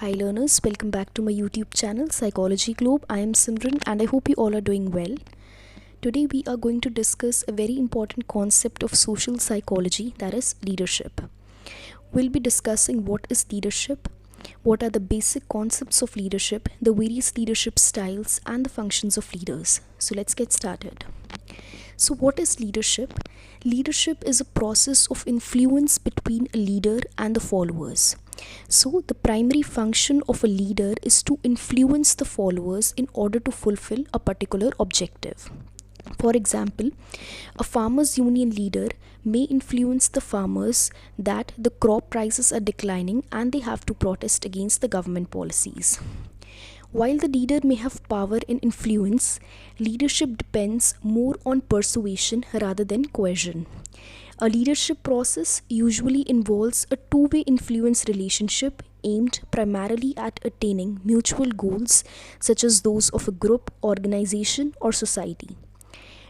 Hi learners, welcome back to my YouTube channel Psychology Globe. I am Simran and I hope you all are doing well. Today we are going to discuss a very important concept of social psychology, that is leadership. We'll be discussing what is leadership, what are the basic concepts of leadership, the various leadership styles and the functions of leaders. So let's get started. So what is leadership? Leadership is a process of influence between a leader and the followers. So the primary function of a leader is to influence the followers in order to fulfill a particular objective. For example, a farmers union leader may influence the farmers that the crop prices are declining and they have to protest against the government policies. While the leader may have power and influence, leadership depends more on persuasion rather than coercion. A leadership process usually involves a two-way influence relationship aimed primarily at attaining mutual goals such as those of a group, organization, or society.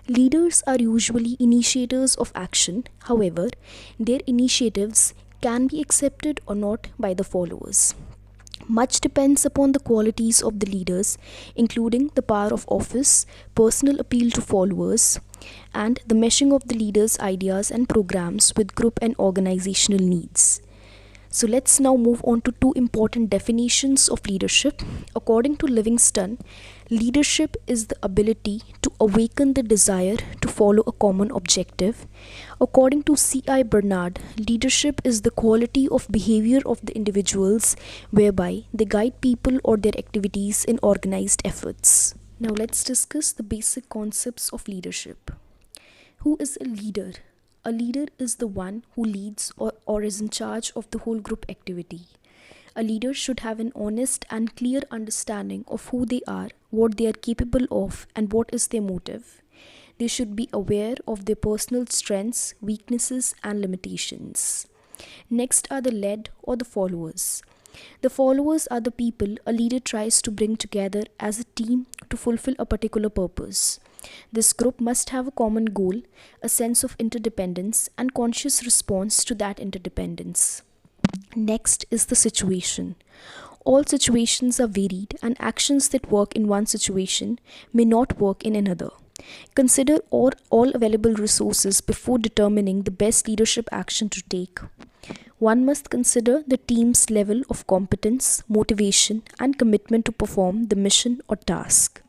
Leaders are usually initiators of action, however, their initiatives can be accepted or not by the followers. Much depends upon the qualities of the leaders, including the power of office, personal appeal to followers, and the meshing of the leaders' ideas and programs with group and organizational needs. So let's now move on to two important definitions of leadership. According to Livingston, leadership is the ability to awaken the desire to follow a common objective. According to C.I. Bernard, leadership is the quality of behavior of the individuals whereby they guide people or their activities in organized efforts. Now let's discuss the basic concepts of leadership. Who is a leader? A leader is the one who leads or is in charge of the whole group activity. A leader should have an honest and clear understanding of who they are, what they are capable of, and what is their motive. They should be aware of their personal strengths, weaknesses, and limitations. Next are the led or the followers. The followers are the people a leader tries to bring together as a team to fulfill a particular purpose. This group must have a common goal, a sense of interdependence, and conscious response to that interdependence. Next is the situation. All situations are varied, and actions that work in one situation may not work in another. Consider all available resources before determining the best leadership action to take. One must consider the team's level of competence, motivation, and commitment to perform the mission or task.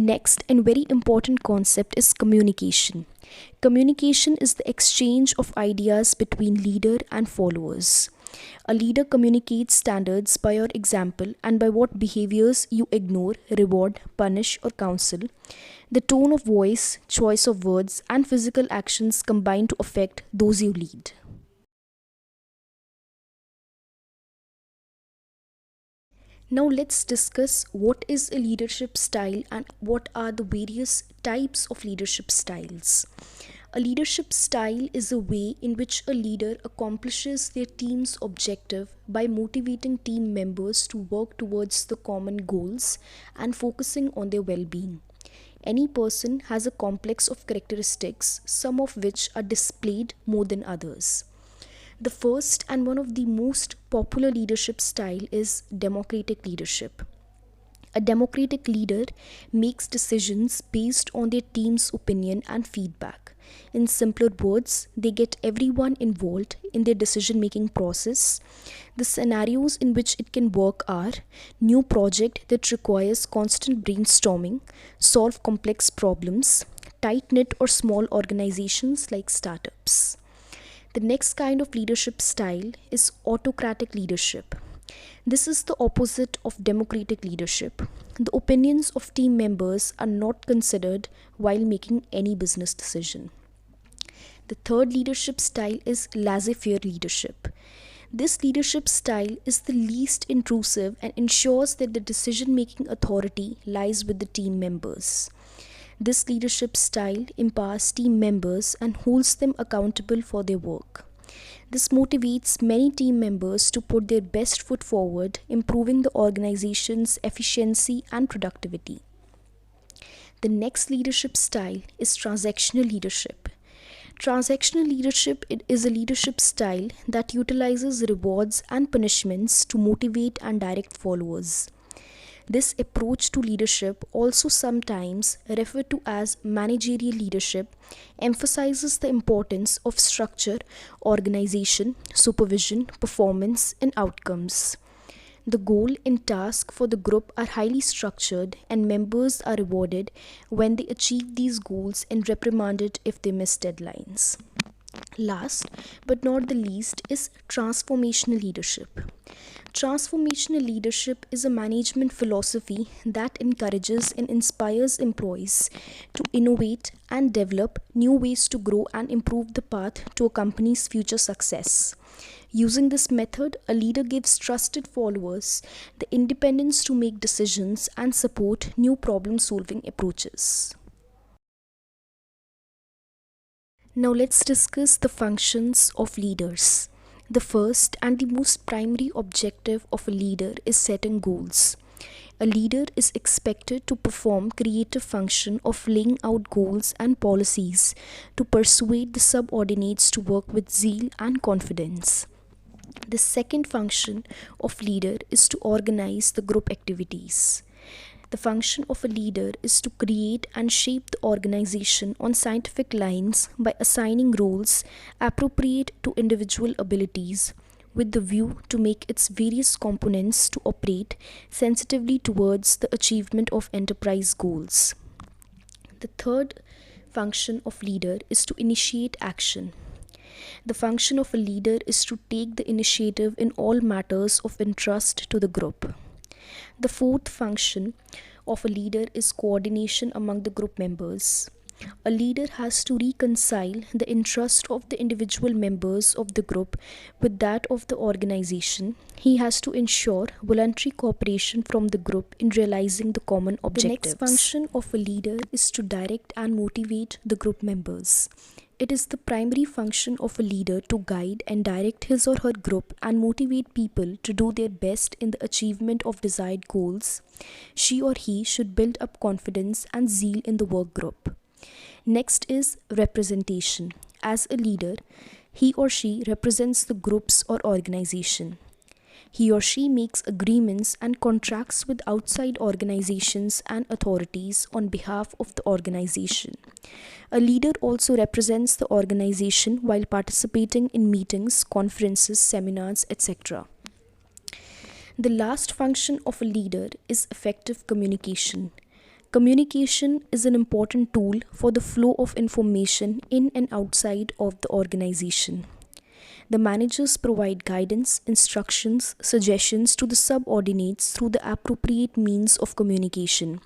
Next and very important concept is communication. Communication is the exchange of ideas between leader and followers. A leader communicates standards by your example and by what behaviors you ignore, reward, punish, or counsel. The tone of voice, choice of words, and physical actions combine to affect those you lead. Now let's discuss what is a leadership style and what are the various types of leadership styles. A leadership style is a way in which a leader accomplishes their team's objective by motivating team members to work towards the common goals and focusing on their well-being. Any person has a complex of characteristics, some of which are displayed more than others. The first and one of the most popular leadership style is democratic leadership. A democratic leader makes decisions based on their team's opinion and feedback. In simpler words, they get everyone involved in their decision-making process. The scenarios in which it can work are new project that requires constant brainstorming, solve complex problems, tight-knit or small organizations like startups. The next kind of leadership style is autocratic leadership. This is the opposite of democratic leadership. The opinions of team members are not considered while making any business decision. The third leadership style is laissez-faire leadership. This leadership style is the least intrusive and ensures that the decision-making authority lies with the team members. This leadership style empowers team members and holds them accountable for their work. This motivates many team members to put their best foot forward, improving the organization's efficiency and productivity. The next leadership style is transactional leadership. Transactional leadership is a leadership style that utilizes rewards and punishments to motivate and direct followers. This approach to leadership, also sometimes referred to as managerial leadership, emphasizes the importance of structure, organization, supervision, performance, and outcomes. The goal and task for the group are highly structured, and members are rewarded when they achieve these goals and reprimanded if they miss deadlines. Last but not the least is transformational leadership. Transformational leadership is a management philosophy that encourages and inspires employees to innovate and develop new ways to grow and improve the path to a company's future success. Using this method, a leader gives trusted followers the independence to make decisions and support new problem solving approaches. Now let's discuss the functions of leaders. The first and the most primary objective of a leader is setting goals. A leader is expected to perform creative function of laying out goals and policies to persuade the subordinates to work with zeal and confidence. The second function of leader is to organize the group activities. The function of a leader is to create and shape the organization on scientific lines by assigning roles appropriate to individual abilities, with the view to make its various components to operate sensitively towards the achievement of enterprise goals. The third function of leader is to initiate action. The function of a leader is to take the initiative in all matters of interest to the group. The fourth function of a leader is coordination among the group members. A leader has to reconcile the interest of the individual members of the group with that of the organization. He has to ensure voluntary cooperation from the group in realizing the common objectives. The next function of a leader is to direct and motivate the group members. It is the primary function of a leader to guide and direct his or her group and motivate people to do their best in the achievement of desired goals. She or he should build up confidence and zeal in the work group. Next is representation. As a leader, he or she represents the groups or organization. He or she makes agreements and contracts with outside organizations and authorities on behalf of the organization. A leader also represents the organization while participating in meetings, conferences, seminars, etc. The last function of a leader is effective communication. Communication is an important tool for the flow of information in and outside of the organization. The managers provide guidance, instructions, suggestions to the subordinates through the appropriate means of communication.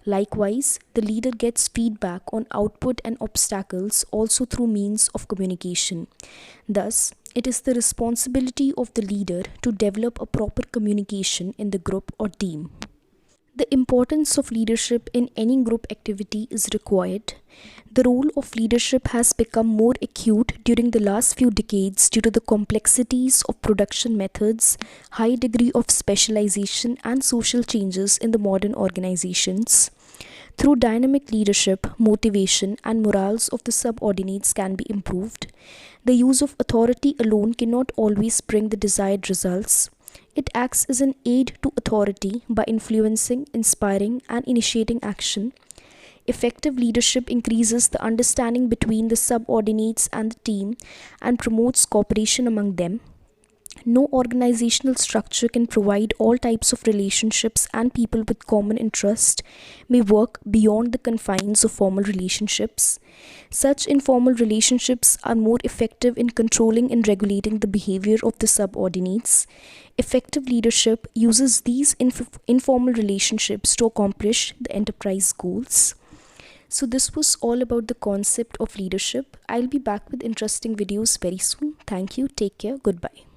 Likewise, the leader gets feedback on output and obstacles also through means of communication. Thus, it is the responsibility of the leader to develop a proper communication in the group or team. The importance of leadership in any group activity is required. The role of leadership has become more acute during the last few decades due to the complexities of production methods, high degree of specialization, and social changes in the modern organizations. Through dynamic leadership, motivation, and morals of the subordinates can be improved. The use of authority alone cannot always bring the desired results. It acts as an aid to authority by influencing, inspiring, and initiating action. Effective leadership increases the understanding between the subordinates and the team and promotes cooperation among them. No organizational structure can provide all types of relationships, and people with common interest may work beyond the confines of formal relationships. Such informal relationships are more effective in controlling and regulating the behavior of the subordinates. Effective leadership uses these informal relationships to accomplish the enterprise goals. So this was all about the concept of leadership. I'll be back with interesting videos very soon. Thank you. Take care. Goodbye.